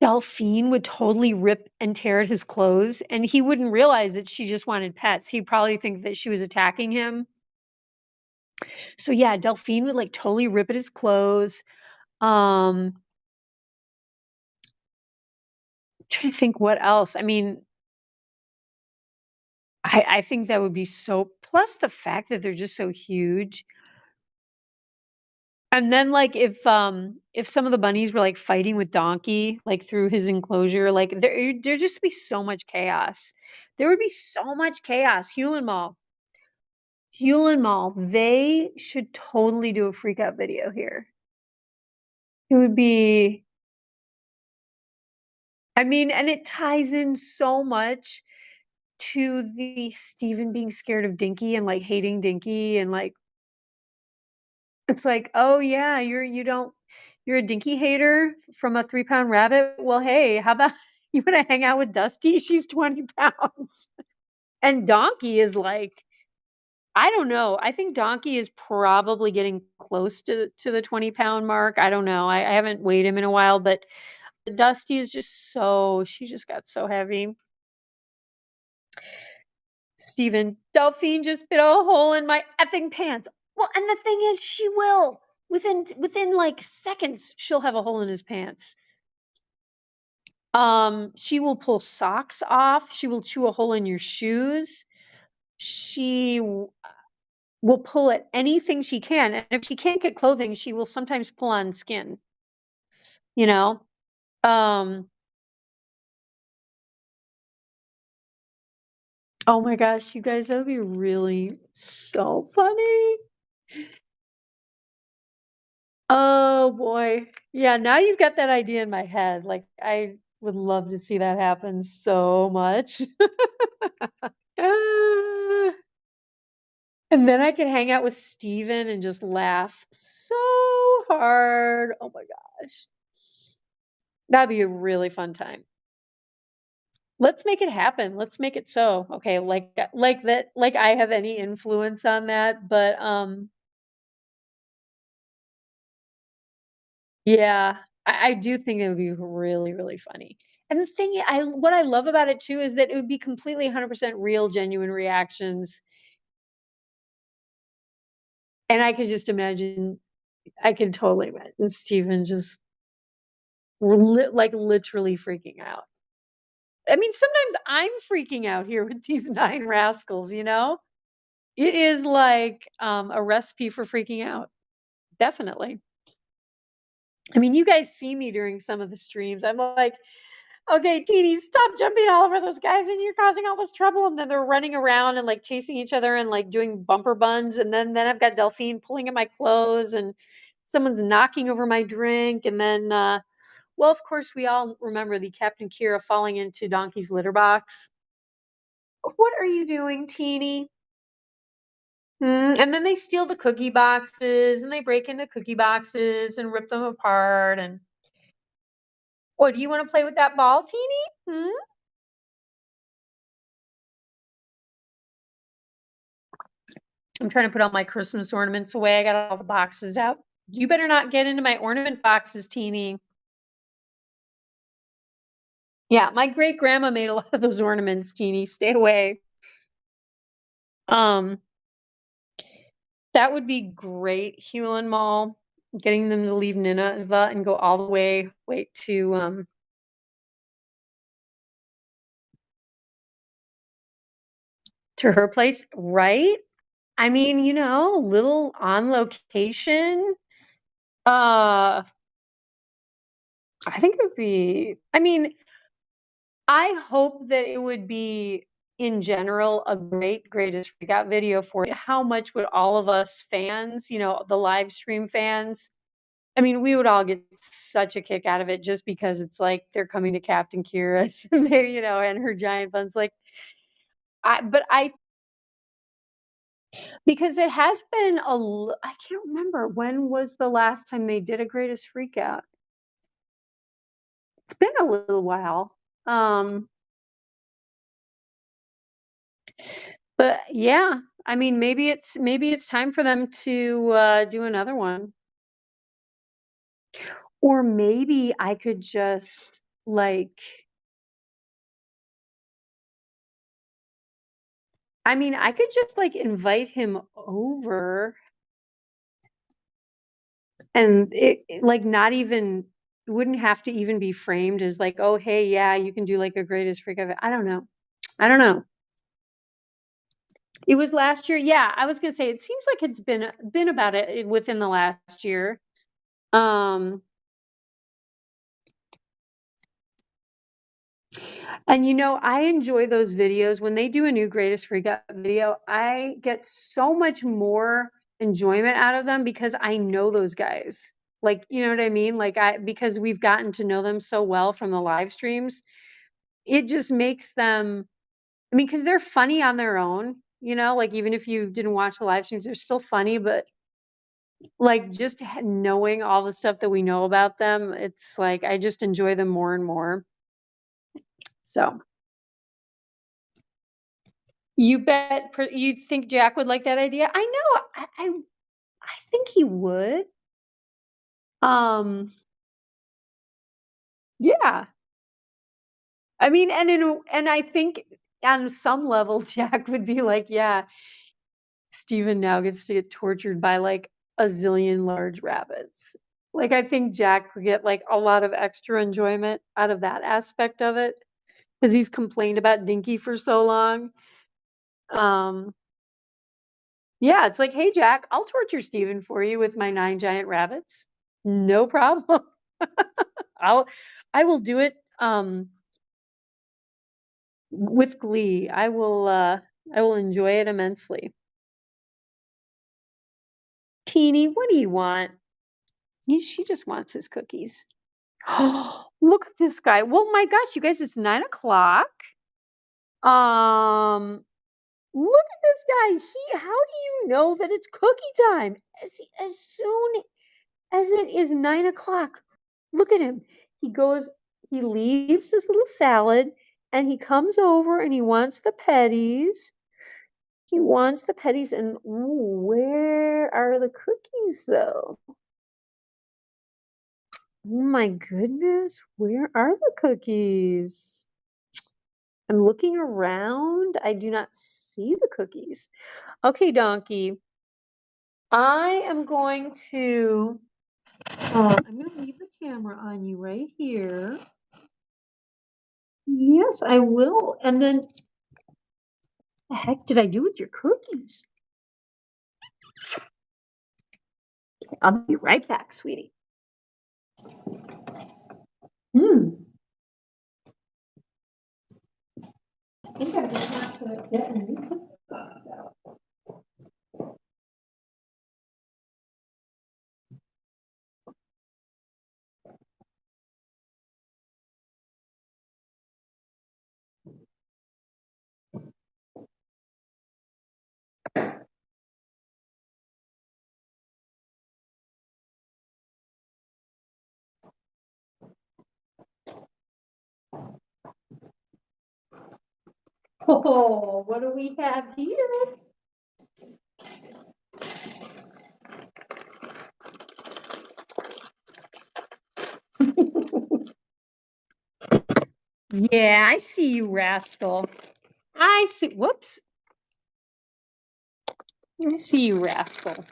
Delphine would totally rip and tear at his clothes, and he wouldn't realize that she just wanted pets. He'd probably think that she was attacking him. So yeah, Delphine would like totally rip at his clothes. Um, trying to think what else. I mean, I think that would be so. Plus the fact that they're just so huge. And then, like, if some of the bunnies were, like, fighting with Donkey, like, through his enclosure, like, there'd just be so much chaos. There would be so much chaos. Hewlin Mall, they should totally do a freak out video here. It would be I mean, and it ties in so much to the Steven being scared of Dinky and, like, hating Dinky and, like it's like, "Oh, yeah, you're a dinky hater from a 3-pound rabbit? Well, hey, how about you wanna hang out with Dusty? She's 20 pounds." And Donkey is like I don't know, I think Donkey is probably getting close to the 20-pound mark, I don't know, I haven't weighed him in a while, but Dusty is just so she just got so heavy. Steven, Delphine just bit a hole in my effing pants. Well, and the thing is, she will. Within like seconds, she'll have a hole in his pants. She will pull socks off. She will chew a hole in your shoes. Will pull at anything she can. And if she can't get clothing, she will sometimes pull on skin. You know? Um, oh my gosh, you guys, that would be really so funny. Oh boy. Yeah, now you've got that idea in my head. Like, I would love to see that happen so much. Ah, and then I could hang out with Steven and just laugh so hard. Oh my gosh. That'd be a really fun time. Let's make it happen. Let's make it so. Okay, like that like I have any influence on that, but yeah, I do think it would be really, really funny. And the thing I what I love about it too is that it would be completely 100% real, genuine reactions, and I could just imagine I can totally imagine Steven just literally freaking out. I mean, sometimes I'm freaking out here with these 9 rascals, you know? It is like, a recipe for freaking out, definitely. I mean, you guys see me during some of the streams. I'm like, "Okay, Teeny, stop jumping all over those guys and you're causing all this trouble." And then they're running around and like chasing each other and like doing bumper buns. And then I've got Delphine pulling at my clothes and someone's knocking over my drink. And then, well, of course, we all remember the Captain Kira falling into Donkey's litter box. What are you doing, Teeny? And then they steal the cookie boxes and they break into cookie boxes and rip them apart. And oh, do you want to play with that ball, Teeny? I'm trying to put all my Christmas ornaments away. I got all the boxes out. You better not get into my ornament boxes, Teeny. Yeah, my great grandma made a lot of those ornaments, Teeny. Stay away. Um, that would be great, Hewlin Mall. Getting them to leave Nineveh and go all the way wait to her place, right? I mean, little on location. Uh I think it would be I mean, I hope that it would be, in general, a greatest freak out video for you. How much would all of us fans, the live stream fans, I mean, we would all get such a kick out of it just because it's like they're coming to Captain Kira's and and her giant buns. Like, I because it has been I can't remember when was the last time they did a greatest freak out. It's been a little while. Um, but yeah, I mean, maybe it's time for them to do another one, or maybe I could just like, I mean, I could just like invite him over, and like not even it wouldn't have to even be framed as like, oh hey, yeah, you can do like a greatest freak of it. I don't know. I don't know. It was last year. Yeah, I was gonna say it seems like it's been about it within the last year. Um, and I enjoy those videos when they do a new greatest freak out video. I get so much more enjoyment out of them because I know those guys. Like, you know what I mean? Like because we've gotten to know them so well from the live streams. It just makes them I mean, because they're funny on their own, like even if you didn't watch the live streams, they're still funny, but like, just knowing all the stuff that we know about them, it's like I just enjoy them more and more. So, you bet you think Jack would like that idea? I know, I think he would. Um, yeah. I mean, and I think on some level, Jack would be like, "Yeah, Steven now gets to get tortured by, like, a zillion large rabbits." Like, I think Jack would get, like, a lot of extra enjoyment out of that aspect of it. 'Cause he's complained about Dinky for so long. Um, yeah, it's like, "Hey, Jack, I'll torture Steven for you with my 9 giant rabbits. No problem. I'll I will do it, with glee. I will enjoy it immensely." "Teeny, what do you want?" She just wants his cookies. Look at this guy. Well, my gosh, you guys, it's 9 o'clock. Um, Look at this guy. How do you know that it's cookie time? As soon as it is 9 o'clock, look at him. He leaves his little salad and he comes over and he wants the petties. He wants the petties. And ooh, where are the cookies though? Oh my goodness, where are the cookies? I'm looking around. I do not see the cookies. Okay, Donkey. I am going to I'm going to leave the camera on you right here. Yes, I will. And then, the heck did I do with your cookies? I'll be right back, sweetie. I think I'm gonna have to get a new cookie box out. Oh, what do we have here? Yeah, I see you, rascal. I see. Whoops. I see you, rascal.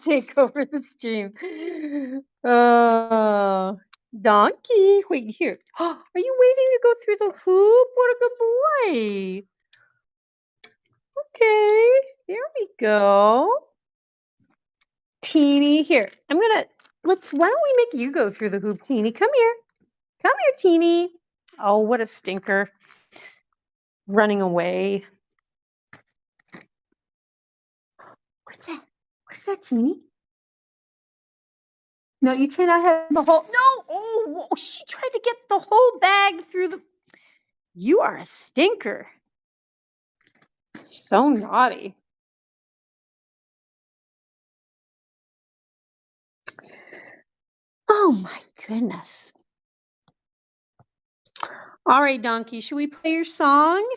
Take over the stream. Oh, Donkey. Wait, here. Are you waiting to go through the hoop? What a good boy. Okay, there we go. Teeny, here. Why don't we make you go through the hoop, Teeny? Come here. Come here, Teeny. Oh, what a stinker. Running away. What's that? What's that, Teeny? No, you cannot have the whole. No! Oh, she tried to get the whole bag through the. You are a stinker. So naughty. Oh my goodness. All right, Donkey, should we play your song?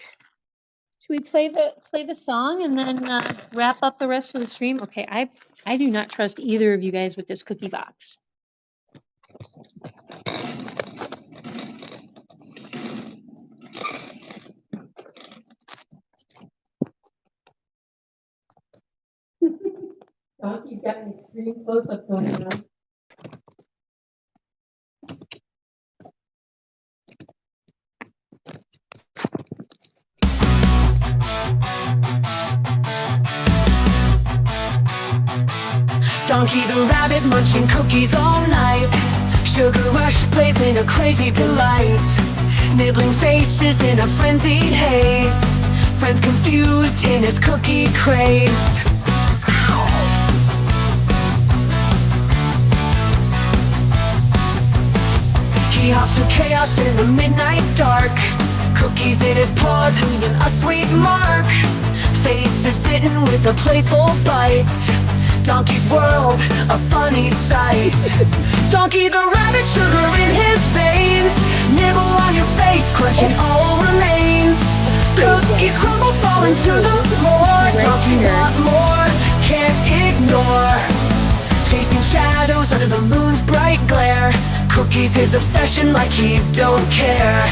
Should we play the song and then wrap up the rest of the stream? Okay, I do not trust either of you guys with this cookie box. Donkey's got an extreme close-up going on. Donkey the rabbit munching cookies all night. Sugar rush blazing a crazy delight. Nibbling faces in a frenzied haze. Friends confused in his cookie craze. He hops through chaos in the midnight dark. Cookies in his paws, leaving a sweet mark. Face is bitten with a playful bite. Donkey's world, a funny sight. Donkey the rabbit, sugar in his veins. Nibble on your face, crunching all remains. Cookies crumble, falling to the floor. Donkey want more, can't ignore. Chasing shadows under the moon's bright glare. Cookies his obsession like he don't care.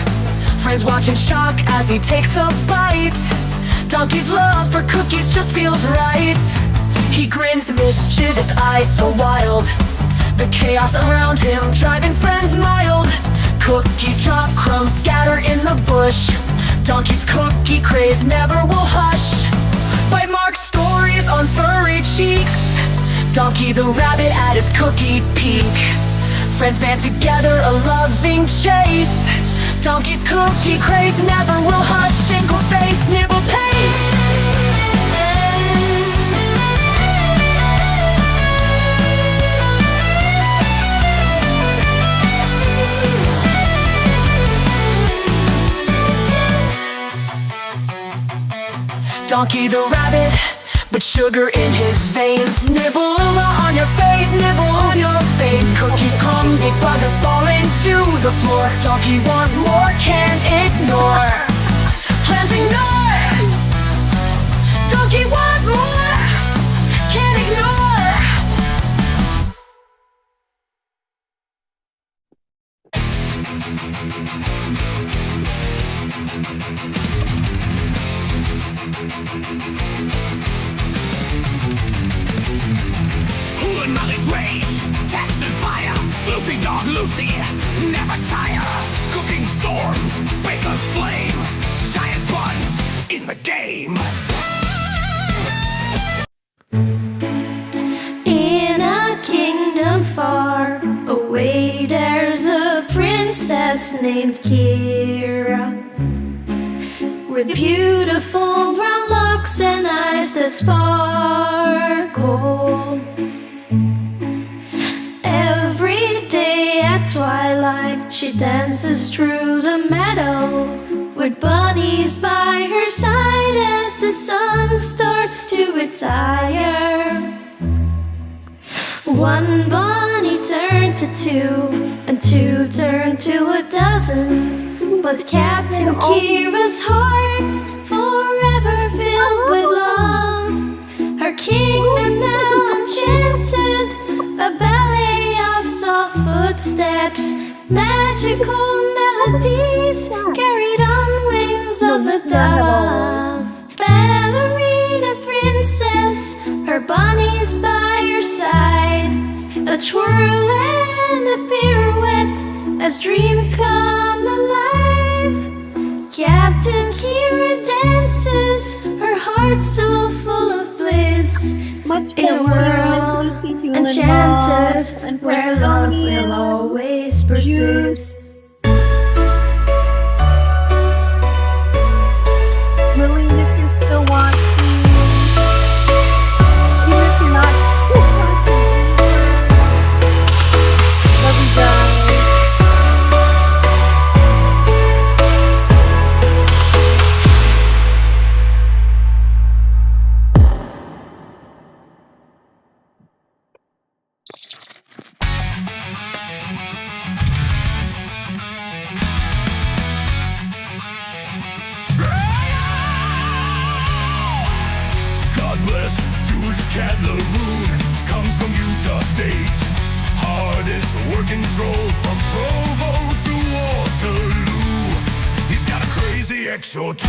Friends watch in shock as he takes a bite. Donkey's love for cookies just feels right. He grins, mischievous eyes so wild. The chaos around him driving friends mild. Cookies drop, crumbs scatter in the bush. Donkey's cookie craze never will hush. Bite mark stories on furry cheeks. Donkey the rabbit at his cookie peak. Friends band together, a loving chase. Donkey's cookie craze never will hush. Shingle face, nibble pace. Donkey the rabbit, but sugar in his veins. Nibble on your face, nibble on your face. Cookies come, big bugger falling to the floor. Donkey want more, can't ignore. Plans ignore. Donkey want more, can't ignore. Hooling Molly's rage, text and fire, floofy dog Lucy, never tire. Cooking storms, baker's flame, giant buns in the game. In a kingdom far away, there's a princess named Kira, with beautiful brown locks and eyes that sparkle. Every day at twilight, she dances through the meadow, with bunnies by her side as the sun starts to retire. One bunny turned to two, and two turned to a dozen. But Captain Kira's heart's forever filled with love. Her kingdom now enchanted, a ballet of soft footsteps, magical melodies carried on wings of a dove. Ballerina princess, her bunnies by her side, a twirl and a pirouette as dreams come alive. Captain Kira dances, her heart so full of bliss, in a world enchanted where love will always persist. Lillian, if you're still watching, even if you're not watching, love you guys. God bless Jewish cat Laroon, comes from Utah State. Hardest working troll from Provo to Waterloo. He's got a crazy ex or two.